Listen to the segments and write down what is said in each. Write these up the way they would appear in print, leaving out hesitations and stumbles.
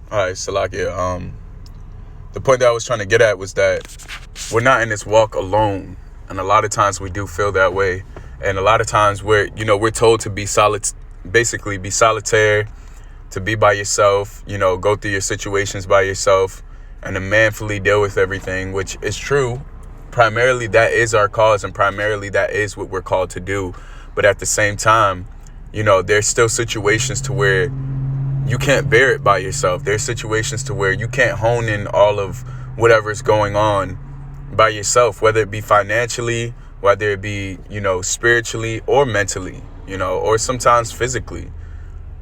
All right, Salakia. The point that I was trying to get at was that we're not in this walk alone, and a lot of times we do feel that way, and a lot of times we're told to be basically be solitaire, to be by yourself, go through your situations by yourself, and to manfully deal with everything, which is true. Primarily, that is our cause, and primarily that is what we're called to do. But at the same time, there's still situations to where you can't bear it by yourself. There's situations to where you can't hone in all of whatever's going on by yourself, whether it be financially, whether it be, spiritually or mentally, or sometimes physically.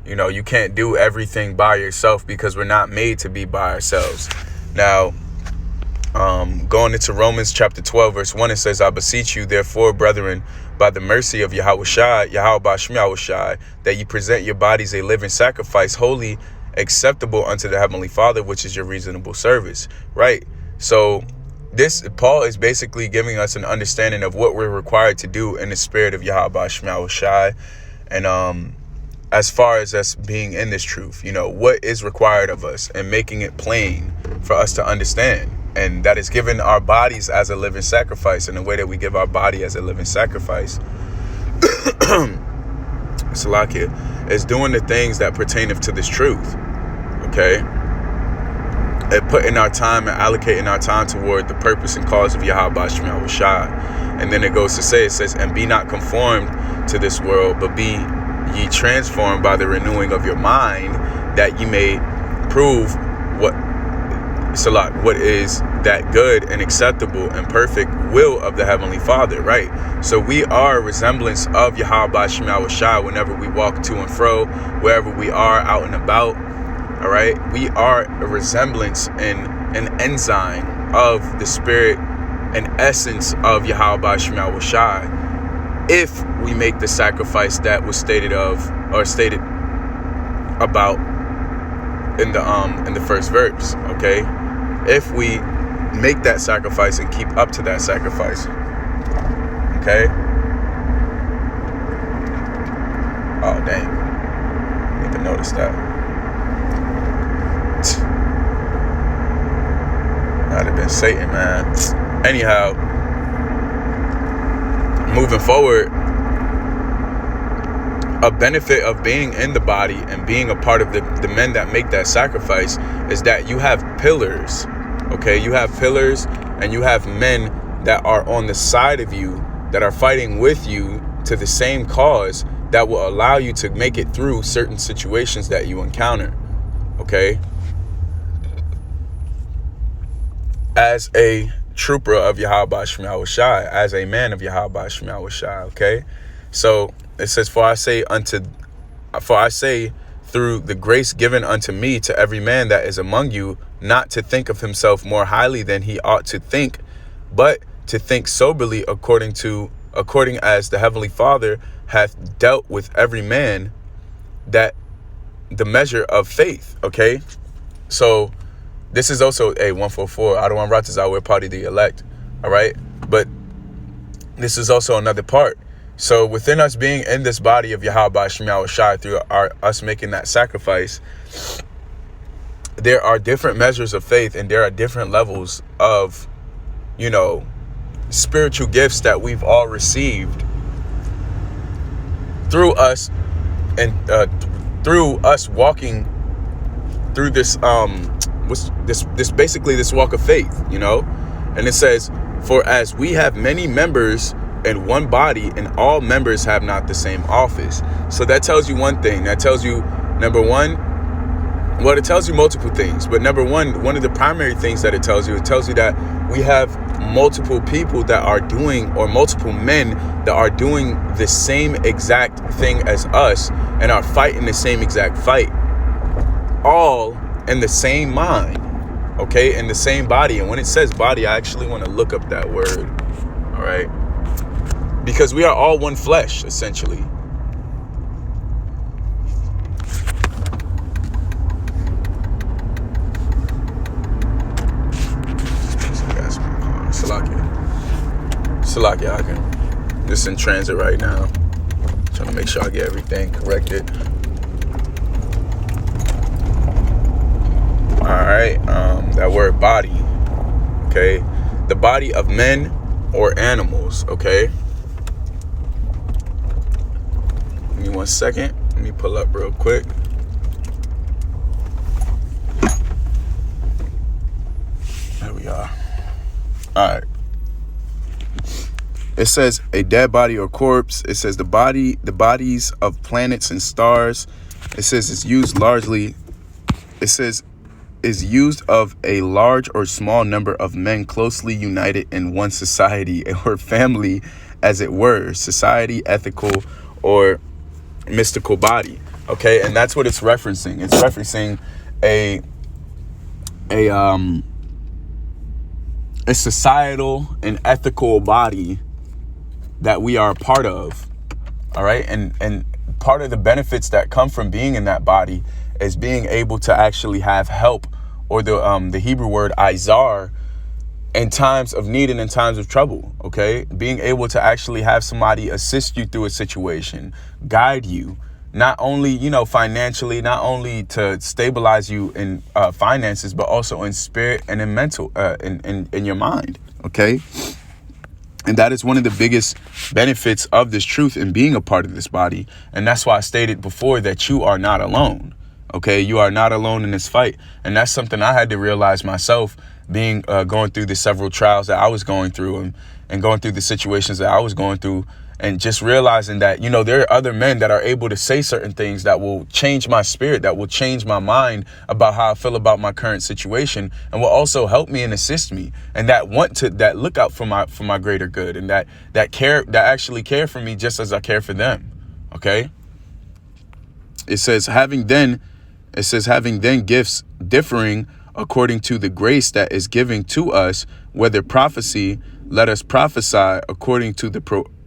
You can't do everything by yourself because we're not made to be by ourselves. Now, going into Romans chapter 12, verse 1, it says, I beseech you, therefore, brethren, by the mercy of Yahweh Shai, that you present your bodies a living sacrifice, holy, acceptable unto the Heavenly Father, which is your reasonable service. Right? So Paul is basically giving us an understanding of what we're required to do in the spirit of Yahweh Shai. And as far as us being in this truth, what is required of us, and making it plain for us to understand. And that is giving our bodies as a living sacrifice. And the way that we give our body as a living sacrifice, Salakia, is doing the things that pertaineth to this truth. Okay? And putting our time and allocating our time toward the purpose and cause of Yahweh Shai. And then it goes to say, it says, and be not conformed to this world, but be ye transformed by the renewing of your mind, that ye may prove what is that good and acceptable and perfect will of the Heavenly Father, right? So we are a resemblance of Yahweh Shai whenever we walk to and fro, wherever we are out and about, all right? We are a resemblance and an enzyme of the spirit and essence of Yahweh Shai, if we make the sacrifice that was stated about in the first verse, okay? If we make that sacrifice and keep up to that sacrifice, okay? Oh, dang. I didn't even notice that. That'd have been Satan, man. Anyhow, moving forward, a benefit of being in the body and being a part of the men that make that sacrifice is that you have pillars, okay? You have pillars, and you have men that are on the side of you, that are fighting with you to the same cause, that will allow you to make it through certain situations that you encounter, okay? As a trooper of Yahweh Shai, as a man of Yahweh Shai, okay? So it says, for I say through the grace given unto me, to every man that is among you, not to think of himself more highly than he ought to think, but to think soberly, according as the Heavenly Father hath dealt with every man that the measure of faith. Okay, so this is also a 144. Adawan Ratazah, we're part of the elect. All right, but this is also another part. So within us being in this body of Yahweh Shai, through us making that sacrifice, there are different measures of faith, and there are different levels of, spiritual gifts that we've all received through us, and through us walking through this basically this walk of faith, And it says, for as we have many members in one body, and all members have not the same office. So that tells you one thing. That tells you, number one, it tells you multiple things. But number one of the primary things that it tells you that we have multiple people that are doing, or multiple men that are doing the same exact thing as us, and are fighting the same exact fight, all in the same mind, okay, in the same body. And when it says body, I actually want to look up that word, all right? Because we are all one flesh, essentially. Salakia, I can. Just in transit right now. Trying to make sure I get everything corrected. That word body, okay? The body of men or animals, okay? Give me 1 second. Let me pull up real quick. There we are. All right. It says a dead body or corpse. It says the bodies of planets and stars. It says it's used largely. It says is used of a large or small number of men closely united in one society or family, as it were, society, ethical, or mystical body. Okay, and that's what it's referencing. It's referencing a societal and ethical body that we are a part of. All right, and part of the benefits that come from being in that body is being able to actually have help, or the Hebrew word izar, in times of need and in times of trouble. Okay, being able to actually have somebody assist you through a situation, guide you, not only financially, not only to stabilize you in finances, but also in spirit and in mental, in your mind. Okay. And that is one of the biggest benefits of this truth and being a part of this body. And that's why I stated before that you are not alone. Okay, you are not alone in this fight. And that's something I had to realize myself, being going through the several trials that I was going through, and going through the situations that I was going through, and just realizing that, there are other men that are able to say certain things that will change my spirit, that will change my mind about how I feel about my current situation, and will also help me and assist me, and that look out for my greater good, and that actually care for me just as I care for them. Okay. It says having then gifts differing according to the grace that is given to us, whether prophecy, let us prophesy according to the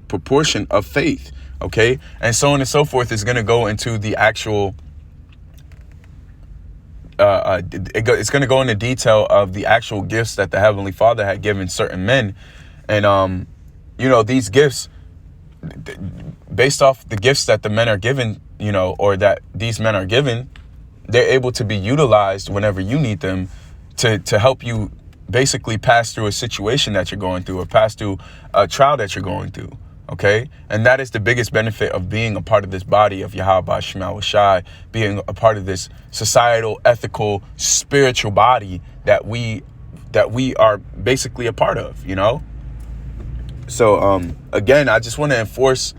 proportion of faith. Okay, and so on and so forth is going to go into the actual it's going to go into detail of the actual gifts that the Heavenly Father had given certain men. And these gifts, based off the gifts that the men are given, or that these men are given, they're able to be utilized whenever you need them to help you basically pass through a situation that you're going through, or pass through a trial that you're going through. Okay, and that is the biggest benefit of being a part of this body of Yahweh Shema Shai, being a part of this societal, ethical, spiritual body that we are basically a part of. So again, I just want to enforce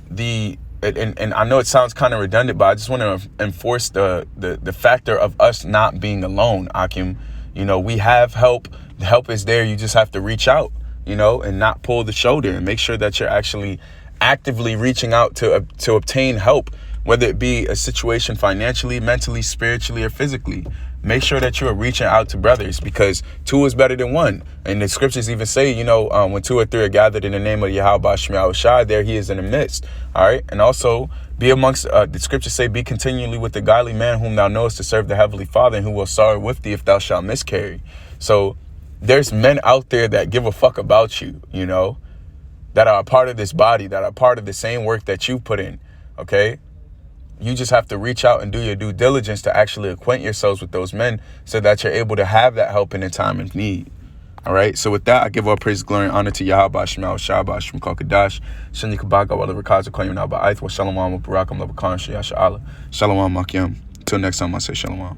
and I know it sounds kind of redundant, but I just want to enforce the factor of us not being alone, Akim. We have help. The help is there. You just have to reach out, and not pull the shoulder, and make sure that you're actually actively reaching out to obtain help, whether it be a situation financially, mentally, spiritually, or physically. Make sure that you are reaching out to brothers, because two is better than one. And the scriptures even say, when two or three are gathered in the name of Yahweh Shema Shai, there he is in the midst. All right. And also be amongst, the scriptures say, be continually with the godly man whom thou knowest to serve the Heavenly Father, and who will sorrow with thee if thou shalt miscarry. So there's men out there that give a fuck about you, that are a part of this body, that are part of the same work that you put in. Okay. You just have to reach out and do your due diligence to actually acquaint yourselves with those men, so that you're able to have that help in a time of need. All right. So with that, I give all praise, glory, and honor to Yahweh Shema Shabbat Shem Kokadash. Shalom Kabaga Wala Rakaza Koyim Naba Aith wa Shalom Barakam Labakan Shayasha Allah. Shalom Makyam. Till next time, I say Shalom.